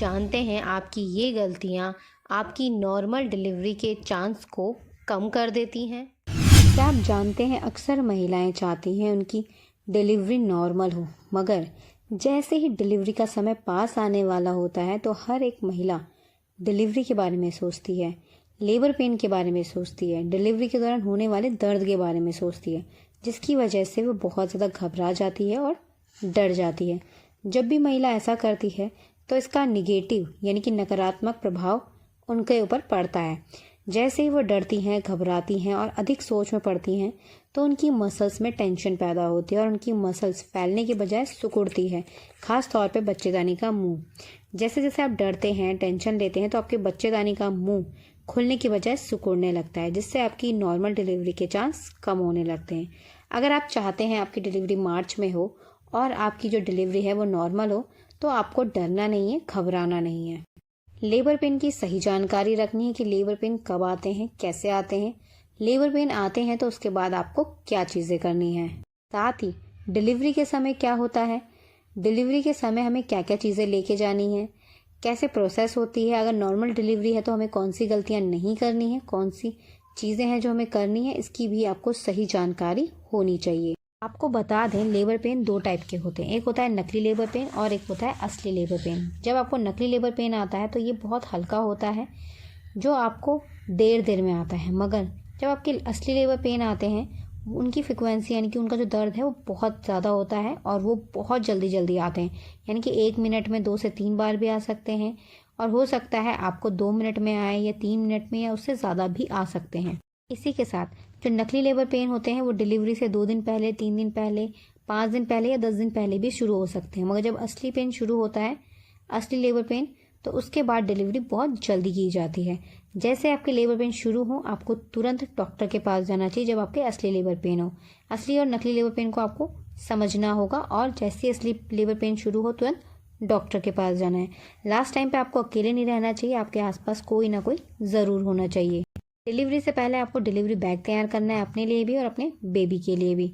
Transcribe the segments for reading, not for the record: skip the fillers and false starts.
जानते हैं आपकी ये गलतियाँ आपकी नॉर्मल डिलीवरी के चांस को कम कर देती हैं? क्या आप जानते हैं अक्सर महिलाएं चाहती हैं उनकी डिलीवरी नॉर्मल हो, मगर जैसे ही डिलीवरी का समय पास आने वाला होता है तो हर एक महिला डिलीवरी के बारे में सोचती है, लेबर पेन के बारे में सोचती है, डिलीवरी के दौरान होने वाले दर्द के बारे में सोचती है, जिसकी वजह से वो बहुत ज़्यादा घबरा जाती है और डर जाती है। जब भी महिला ऐसा करती है तो इसका निगेटिव यानी कि नकारात्मक प्रभाव उनके ऊपर पड़ता है। जैसे ही वो डरती हैं, घबराती हैं और अधिक सोच में पड़ती हैं तो उनकी मसल्स में टेंशन पैदा होती है और उनकी मसल्स फैलने के बजाय सिकुड़ती है, खास तौर पे बच्चेदानी का मुंह। जैसे जैसे आप डरते हैं, टेंशन लेते हैं तो आपके बच्चेदानी का मुंह खुलने की बजाय सिकुड़ने लगता है, जिससे आपकी नॉर्मल डिलीवरी के चांस कम होने लगते हैं। अगर आप चाहते हैं आपकी डिलीवरी मार्च में हो और आपकी जो डिलीवरी है वो नॉर्मल हो तो आपको डरना नहीं है, घबराना नहीं है। लेबर पेन की सही जानकारी रखनी है कि लेबर पेन कब आते हैं, कैसे आते हैं। लेबर पेन आते हैं तो उसके बाद आपको क्या चीज़ें करनी है। साथ ही डिलीवरी के समय क्या होता है, डिलीवरी के समय हमें क्या क्या चीज़ें लेके जानी है, कैसे प्रोसेस होती है, अगर नॉर्मल डिलीवरी है तो हमें कौन सी गलतियां नहीं करनी है, कौन सी चीज़ें हैं जो हमें करनी है, इसकी भी आपको सही जानकारी होनी चाहिए। आपको बता दें, लेबर पेन दो टाइप के होते हैं। एक होता है नकली लेबर पेन और एक होता है असली लेबर पेन। जब आपको नकली लेबर पेन आता है तो ये बहुत हल्का होता है, जो आपको देर देर में आता है, मगर जब आपके असली लेबर पेन आते हैं उनकी फ्रिक्वेंसी यानी कि उनका जो दर्द है वो बहुत ज़्यादा होता है और वो बहुत जल्दी जल्दी आते हैं। यानी कि 1 मिनट में 2 से 3 बार भी आ सकते हैं और हो सकता है आपको 2 मिनट में आए या 3 मिनट में या उससे ज़्यादा भी आ सकते हैं। इसी के साथ जो नकली लेबर पेन होते हैं वो डिलीवरी से 2 दिन पहले, 3 दिन पहले, 5 दिन पहले या 10 दिन पहले भी शुरू हो सकते हैं। मगर जब असली पेन शुरू होता है, असली लेबर पेन, तो उसके बाद डिलीवरी बहुत जल्दी की जाती है। जैसे आपके लेबर पेन शुरू हो आपको तुरंत डॉक्टर के पास जाना चाहिए। जब आपके असली लेबर पेन हो, असली और नकली लेबर पेन को आपको समझना होगा और जैसे असली लेबर पेन शुरू हो तुरंत डॉक्टर के पास जाना है। लास्ट टाइम पे आपको अकेले नहीं रहना चाहिए, आपके आसपास कोई ना कोई ज़रूर होना चाहिए। डिलीवरी से पहले आपको डिलीवरी बैग तैयार करना है, अपने लिए भी और अपने बेबी के लिए भी।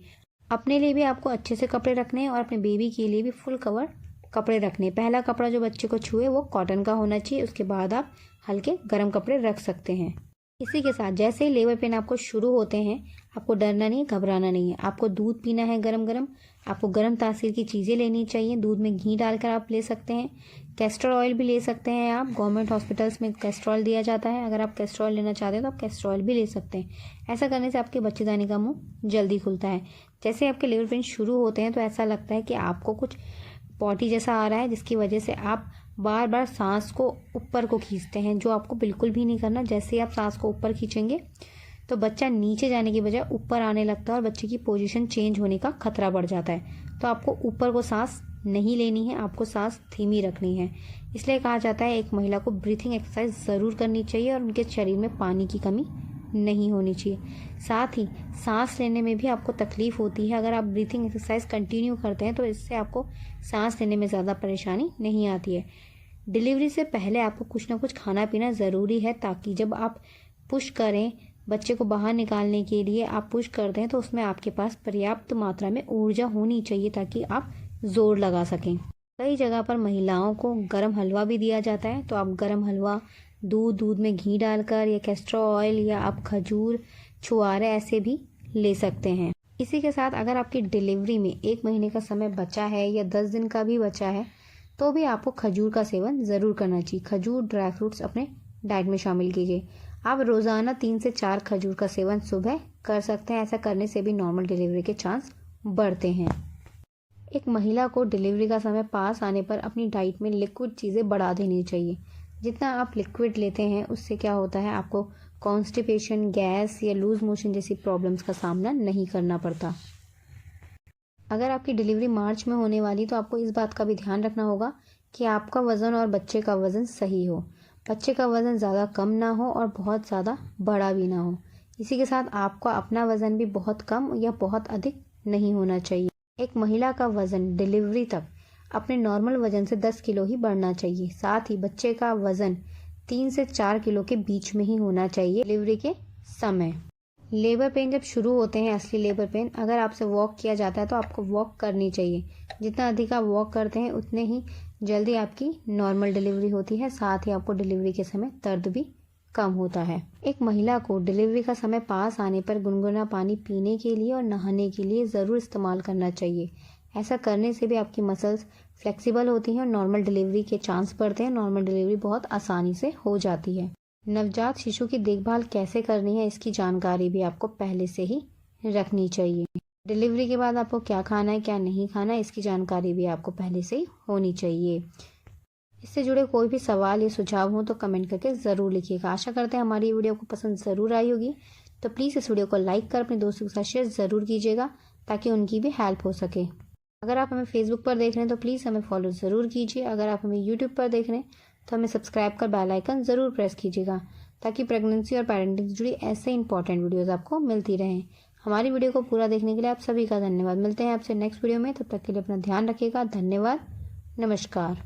अपने लिए भी आपको अच्छे से कपड़े रखने हैं और अपने बेबी के लिए भी फुल कवर कपड़े रखने। पहला कपड़ा जो बच्चे को छुए वो कॉटन का होना चाहिए, उसके बाद आप हल्के गर्म कपड़े रख सकते हैं। इसी के साथ जैसे ही लेबर पेन आपको शुरू होते हैं आपको डरना नहीं, घबराना नहीं है। आपको दूध पीना है गरम गरम, आपको गर्म तासीर की चीज़ें लेनी चाहिए। दूध में घी डालकर आप ले सकते हैं, कैस्टर ऑयल भी ले सकते हैं आप। गवर्नमेंट हॉस्पिटल्स में कैस्टर ऑयल दिया जाता है, अगर आप कैस्टर ऑयल लेना चाहते हैं तो आप कैस्टर ऑयल भी ले सकते हैं। ऐसा करने से आपके बच्चेदानी का मुंह जल्दी खुलता है। जैसे आपके लेबर पेन शुरू होते हैं तो ऐसा लगता है कि आपको कुछ पॉटी जैसा आ रहा है, जिसकी वजह से आप बार बार सांस को ऊपर को खींचते हैं, जो आपको बिल्कुल भी नहीं करना। जैसे ही आप सांस को ऊपर खींचेंगे तो बच्चा नीचे जाने की बजाय ऊपर आने लगता है और बच्चे की पोजीशन चेंज होने का खतरा बढ़ जाता है। तो आपको ऊपर को सांस नहीं लेनी है, आपको सांस धीमी रखनी है। इसलिए कहा जाता है एक महिला को ब्रीथिंग एक्सरसाइज ज़रूर करनी चाहिए और उनके शरीर में पानी की कमी नहीं होनी चाहिए। साथ ही सांस लेने में भी आपको तकलीफ होती है, अगर आप ब्रीथिंग एक्सरसाइज कंटिन्यू करते हैं तो इससे आपको सांस लेने में ज़्यादा परेशानी नहीं आती है। डिलीवरी से पहले आपको कुछ ना कुछ खाना पीना ज़रूरी है, ताकि जब आप पुश करें, बच्चे को बाहर निकालने के लिए आप पुश करते हैं तो उसमें आपके पास पर्याप्त मात्रा में ऊर्जा होनी चाहिए ताकि आप जोर लगा सकें। कई जगह पर महिलाओं को गरम हलवा भी दिया जाता है, तो आप गरम हलवा दूध में घी डालकर या कैस्टर ऑयल या आप खजूर, छुआरे ऐसे भी ले सकते हैं। इसी के साथ अगर आपकी डिलीवरी में 1 महीने का समय बचा है या 10 दिन का भी बचा है तो भी आपको खजूर का सेवन ज़रूर करना चाहिए। खजूर, ड्राई फ्रूट्स अपने डाइट में शामिल कीजिए। आप रोज़ाना 3 से 4 खजूर का सेवन सुबह कर सकते हैं। ऐसा करने से भी नॉर्मल डिलीवरी के चांस बढ़ते हैं। एक महिला को डिलीवरी का समय पास आने पर अपनी डाइट में लिक्विड चीज़ें बढ़ा देनी चाहिए। जितना आप लिक्विड लेते हैं उससे क्या होता है, आपको कॉन्स्टिपेशन, गैस या लूज मोशन जैसी प्रॉब्लम्स का सामना नहीं करना पड़ता। अगर आपकी डिलीवरी मार्च में होने वाली तो आपको इस बात का भी ध्यान रखना होगा कि आपका वज़न और बच्चे का वज़न सही हो। बच्चे का वज़न ज़्यादा कम ना हो और बहुत ज़्यादा बड़ा भी ना हो। इसी के साथ आपका अपना वज़न भी बहुत कम या बहुत अधिक नहीं होना चाहिए। एक महिला का वज़न डिलीवरी तक अपने नॉर्मल वज़न से 10 किलो ही बढ़ना चाहिए। साथ ही बच्चे का वज़न 3 से 4 किलो के बीच में ही होना चाहिए डिलीवरी के समय। लेबर पेन जब शुरू होते हैं, असली लेबर पेन, अगर आपसे वॉक किया जाता है तो आपको वॉक करनी चाहिए। जितना अधिक आप वॉक करते हैं उतने ही जल्दी आपकी नॉर्मल डिलीवरी होती है, साथ ही आपको डिलीवरी के समय दर्द भी कम होता है। एक महिला को डिलीवरी का समय पास आने पर गुनगुना पानी पीने के लिए और नहाने के लिए ज़रूर इस्तेमाल करना चाहिए। ऐसा करने से भी आपकी मसल्स फ्लेक्सिबल होती हैं और नॉर्मल डिलीवरी के चांस बढ़ते हैं। नॉर्मल डिलीवरी बहुत आसानी से हो जाती है। नवजात शिशु की देखभाल कैसे करनी है, इसकी जानकारी भी आपको पहले से ही रखनी चाहिए। डिलीवरी के बाद आपको क्या खाना है, क्या नहीं खाना है, इसकी जानकारी भी आपको पहले से ही होनी चाहिए। इससे जुड़े कोई भी सवाल या सुझाव हो तो कमेंट करके ज़रूर लिखिएगा। आशा करते हैं हमारी वीडियो को पसंद ज़रूर आई होगी। तो प्लीज़ इस वीडियो को लाइक कर अपने दोस्तों के साथ शेयर ज़रूर कीजिएगा ताकि उनकी भी हेल्प हो सके। अगर आप हमें फेसबुक पर देख रहे हैं तो प्लीज़ हमें फॉलो ज़रूर कीजिए। अगर आप हमें यूट्यूब पर देख रहे हैं तो हमें सब्सक्राइब कर बेल आइकन ज़रूर प्रेस कीजिएगा ताकि प्रेगनेंसी और पेरेंटिंग से जुड़ी ऐसे इंपॉर्टेंट वीडियोज़ आपको मिलती रहें। हमारी वीडियो को पूरा देखने के लिए आप सभी का धन्यवाद। मिलते हैं आपसे नेक्स्ट वीडियो में, तब तक के लिए अपना ध्यान रखिएगा। धन्यवाद, नमस्कार।